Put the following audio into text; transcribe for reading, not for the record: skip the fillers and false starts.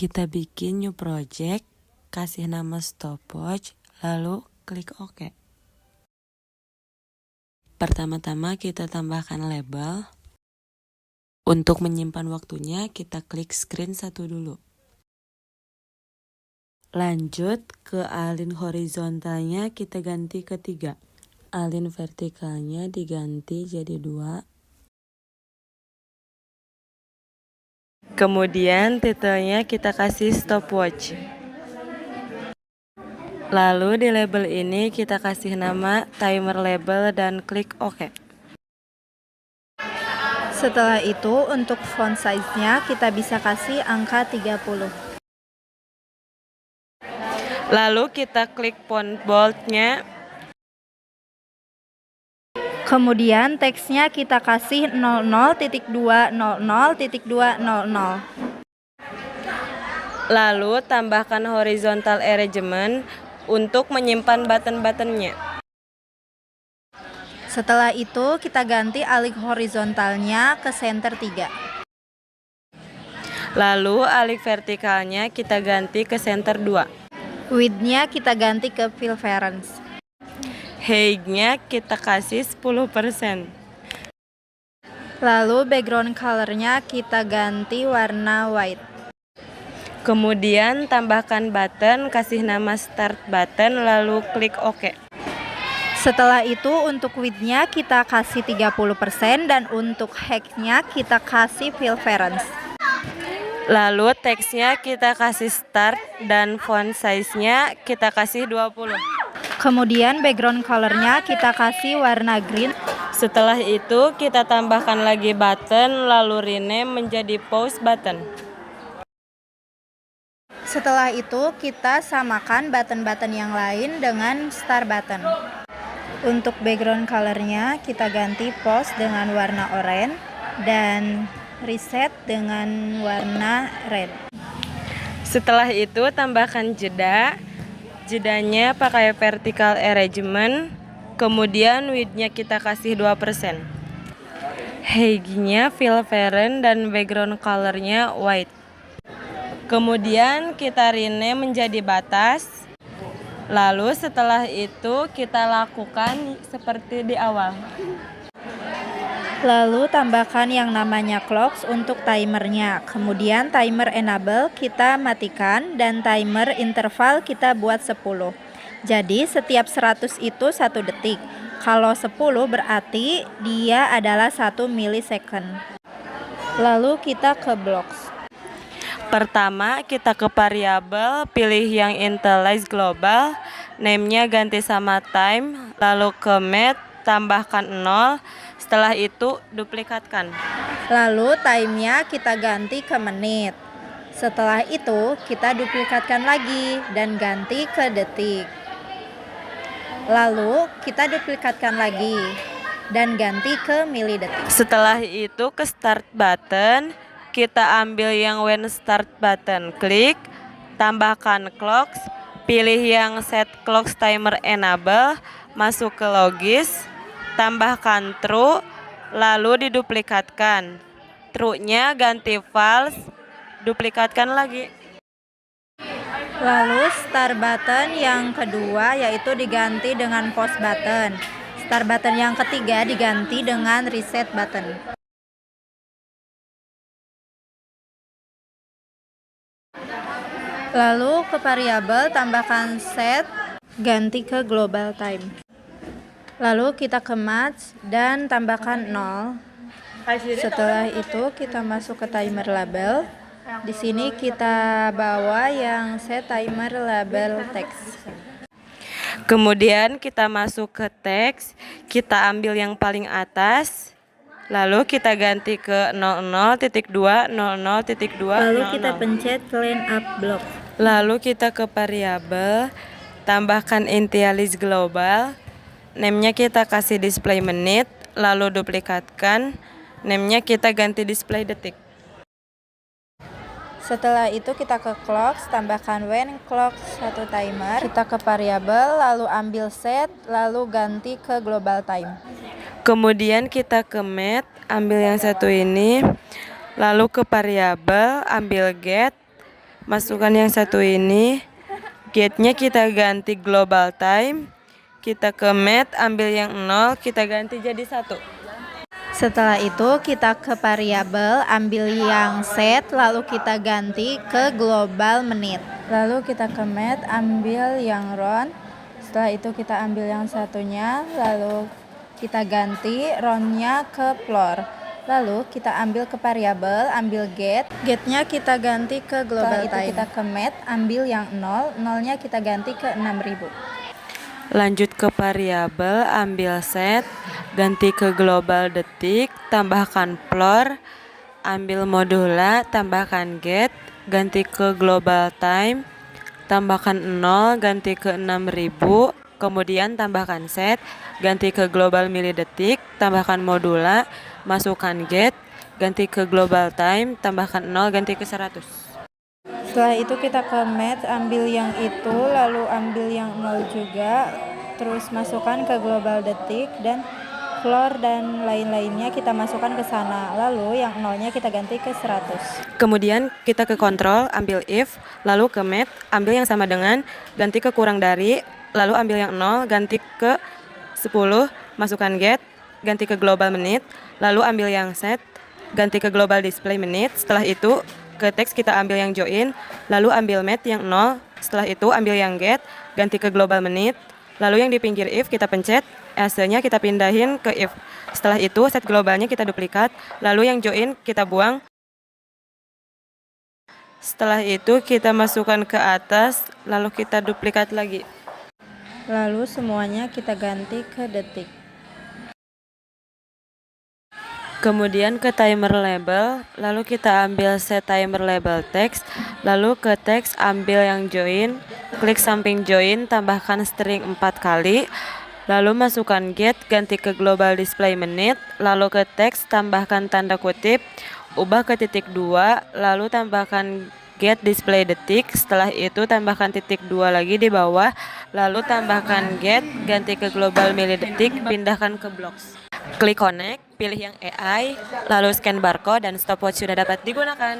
Kita bikin new project, kasih nama stopwatch, lalu klik OK. Pertama-tama kita tambahkan label. Untuk menyimpan waktunya, kita klik screen 1 dulu. Lanjut ke alin horizontalnya kita ganti ke 3. Alin vertikalnya diganti jadi 2. Kemudian titelnya kita kasih stopwatch. Lalu di label ini kita kasih nama timer label dan klik OK. Setelah itu untuk font size-nya kita bisa kasih angka 30. Lalu kita klik font bold-nya. Kemudian teksnya kita kasih 00.200.200. Lalu tambahkan horizontal arrangement untuk menyimpan button-buttonnya. Setelah itu kita ganti alih horizontalnya ke center 3. Lalu alih vertikalnya kita ganti ke center 2. Width-nya kita ganti ke fill variance. Height-nya kita kasih 10%. Lalu background color-nya kita ganti warna white. Kemudian tambahkan button, kasih nama start button, lalu klik OK. Setelah itu untuk width-nya kita kasih 30% dan untuk height-nya kita kasih fill variance. Lalu teksnya kita kasih start dan font size-nya kita kasih 20. Kemudian background color-nya kita kasih warna green. Setelah itu kita tambahkan lagi button, lalu rename menjadi pause button. Setelah itu kita samakan button-button yang lain dengan star button. Untuk background color-nya kita ganti pause dengan warna oranye dan reset dengan warna red. Setelah itu tambahkan jeda. Jedanya pakai vertical arrangement. Kemudian width-nya kita kasih 2%. Height-nya fill variant dan background color-nya white. Kemudian kita rename menjadi batas. Lalu setelah itu kita lakukan seperti di awal. Lalu tambahkan yang namanya clocks untuk timernya. Kemudian timer enable kita matikan dan timer interval kita buat 10. Jadi setiap 100 itu 1 detik. Kalau 10 berarti dia adalah 1 millisecond. Lalu kita ke blocks. Pertama kita ke variabel, pilih yang initialize global, name-nya ganti sama time, lalu ke math, tambahkan 0. Setelah itu duplikatkan. Lalu time-nya kita ganti ke menit. Setelah itu kita duplikatkan lagi dan ganti ke detik. Lalu kita duplikatkan lagi dan ganti ke milidetik. Setelah itu ke start button, kita ambil yang when start button, klik, tambahkan clocks, pilih yang set clocks timer enable, masuk ke logis, tambahkan true, lalu diduplikatkan. True-nya ganti false, duplikatkan lagi. Lalu start button yang kedua yaitu diganti dengan pause button. Start button yang ketiga diganti dengan reset button. Lalu ke variabel tambahkan set, ganti ke global time. Lalu kita ke match dan tambahkan 0. Setelah itu kita masuk ke timer label. Di sini kita bawa yang set timer label text. Kemudian kita masuk ke teks, kita ambil yang paling atas, lalu kita ganti ke 00.2, 00.2, Lalu kita pencet clean up block. Lalu kita ke variabel, tambahkan initialize global, name-nya kita kasih display menit, lalu duplikatkan, name-nya kita ganti display detik. Setelah itu kita ke clocks, tambahkan when clock 1 timer. Kita ke variabel, lalu ambil set, lalu ganti ke global time. Kemudian kita ke math, ambil yang satu ini, lalu ke variabel, ambil get, Masukkan yang satu ini. Get-nya kita ganti global time. Kita ke math, ambil yang 0, kita ganti jadi 1. Setelah itu kita ke variabel, ambil yang set, lalu kita ganti ke global menit. Lalu kita ke math, ambil yang round. Setelah itu kita ambil yang satunya, lalu kita ganti roundnya ke floor. Lalu kita ambil ke variabel, ambil get-nya kita ganti ke global time. Setelah itu kita ke math, ambil yang 0, 0-nya kita ganti ke 6000. Lanjut ke variabel, ambil set, ganti ke global detik, tambahkan floor, ambil modula, tambahkan get, ganti ke global time, tambahkan 0, ganti ke 6000, kemudian tambahkan set, ganti ke global milidetik, tambahkan modula, masukkan get, ganti ke global time, tambahkan 0, ganti ke 100. Setelah itu kita ke math, ambil yang itu, lalu ambil yang 0 juga, terus masukkan ke global detik dan floor dan lain-lainnya kita masukkan ke sana. Lalu yang 0-nya kita ganti ke 100. Kemudian kita ke control, ambil if, lalu ke math, ambil yang sama dengan, ganti ke kurang dari, lalu ambil yang 0, ganti ke 10, masukkan get, ganti ke global menit, lalu ambil yang set, ganti ke global display menit. Setelah itu ke teks kita ambil yang join, lalu ambil math yang 0, setelah itu ambil yang get, ganti ke global menit, lalu yang di pinggir if kita pencet, else-nya kita pindahin ke if. Setelah itu set globalnya kita duplikat, lalu yang join kita buang. Setelah itu kita masukkan ke atas, lalu kita duplikat lagi. Lalu semuanya kita ganti ke detik. Kemudian ke timer label, lalu kita ambil set timer label text, lalu ke teks ambil yang join, klik samping join, tambahkan string 4 kali, lalu masukkan get, ganti ke global display menit, lalu ke teks tambahkan tanda kutip, ubah ke titik 2, lalu tambahkan get display detik, setelah itu tambahkan titik 2 lagi di bawah, lalu tambahkan get, ganti ke global milidetik, pindahkan ke blocks. Klik connect, pilih yang AI, lalu scan barcode dan stopwatch sudah dapat digunakan.